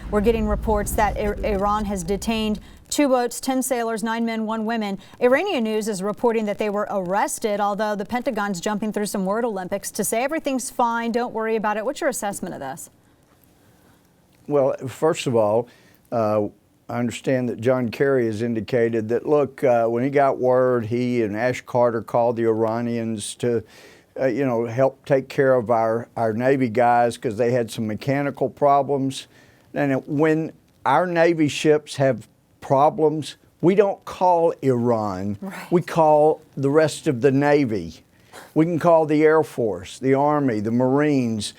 We're getting reports that Iran has detained 2 boats, 10 sailors, 9 men, 1 woman. Iranian news is reporting that they were arrested, although the Pentagon's jumping through some word Olympics to say everything's fine, don't worry about it. What's your assessment of this? Well, first of all, I understand that John Kerry has indicated that, look, when he got word, he and Ash Carter called the Iranians to help take care of our Navy guys because they had some mechanical problems. And when our Navy ships have problems, we don't call Iran. Right. We call the rest of the Navy. We can call the Air Force, the Army, the Marines,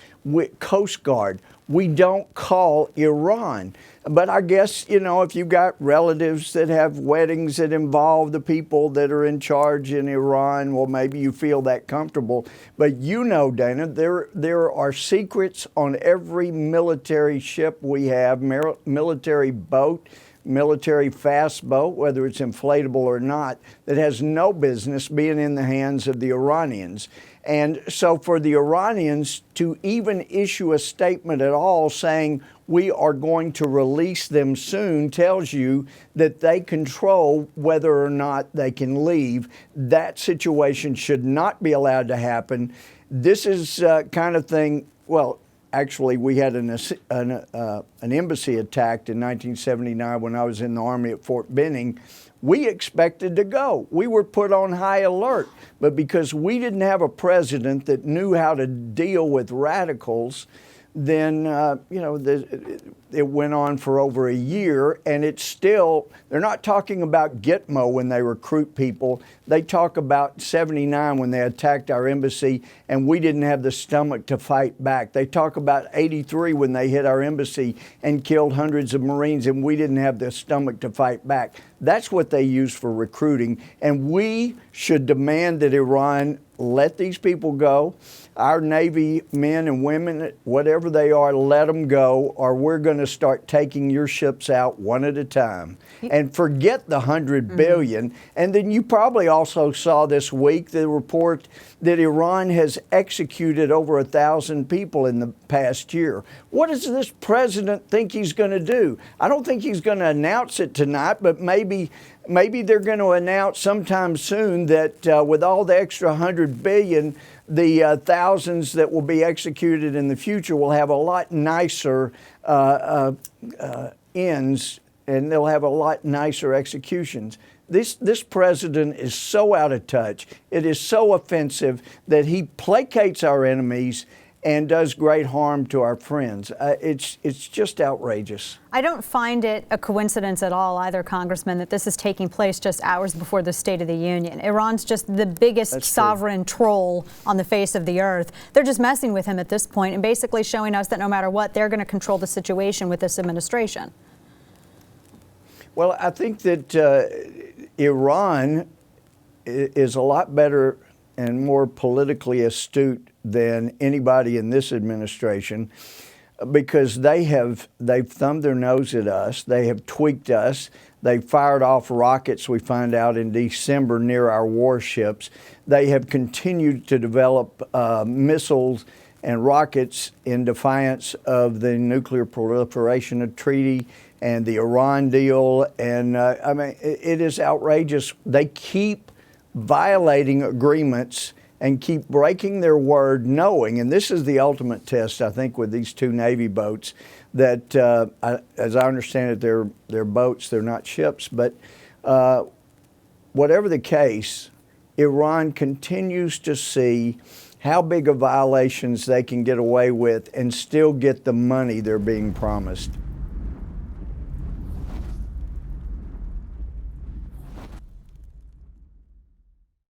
Coast Guard. We don't call Iran. But I guess, if you've got relatives that have weddings that involve the people that are in charge in Iran, well, maybe you feel that comfortable. But Dana, there are secrets on every military ship we have, military boat, military fast boat, whether it's inflatable or not, that has no business being in the hands of the Iranians. And so for the Iranians to even issue a statement at all saying we are going to release them soon tells you that they control whether or not they can leave. That situation should not be allowed to happen. This is kind of thing, well, actually, we had an embassy attacked in 1979 when I was in the Army at Fort Benning. We expected to go. We were put on high alert. But because we didn't have a president that knew how to deal with radicals, then, it went on for over a year, and it's still, they're not talking about Gitmo when they recruit people. They talk about 79 when they attacked our embassy, and we didn't have the stomach to fight back. They talk about 83 when they hit our embassy and killed hundreds of Marines, and we didn't have the stomach to fight back. That's what they use for recruiting, and we should demand that Iran let these people go. Our Navy men and women, whatever they are, let them go, or we're going to start taking your ships out one at a time. And forget the $100 billion. And then you probably also saw this week the report that Iran has executed over 1,000 people in the past year. What does this president think he's going to do? I don't think he's going to announce it tonight, but maybe they're going to announce sometime soon that with all the extra $100 billion, the thousands that will be executed in the future will have a lot nicer ends, and they'll have a lot nicer executions. This president is so out of touch. It is so offensive that he placates our enemies and does great harm to our friends. It's just outrageous. I don't find it a coincidence at all either, Congressman, that this is taking place just hours before the State of the Union. Iran's just the biggest sovereign troll on the face of the earth. They're just messing with him at this point and basically showing us that no matter what, they're going to control the situation with this administration. Well, I think that Iran is a lot better and more politically astute than anybody in this administration, because they've thumbed their nose at us. They have tweaked us. They fired off rockets, we find out, in December near our warships. They have continued to develop missiles and rockets in defiance of the nuclear proliferation treaty and the Iran deal. And it is outrageous. They keep violating agreements and keep breaking their word, knowing, and this is the ultimate test, I think, with these 2 Navy boats, that, as I understand it, they're boats, they're not ships, but whatever the case, Iran continues to see how big of violations they can get away with and still get the money they're being promised.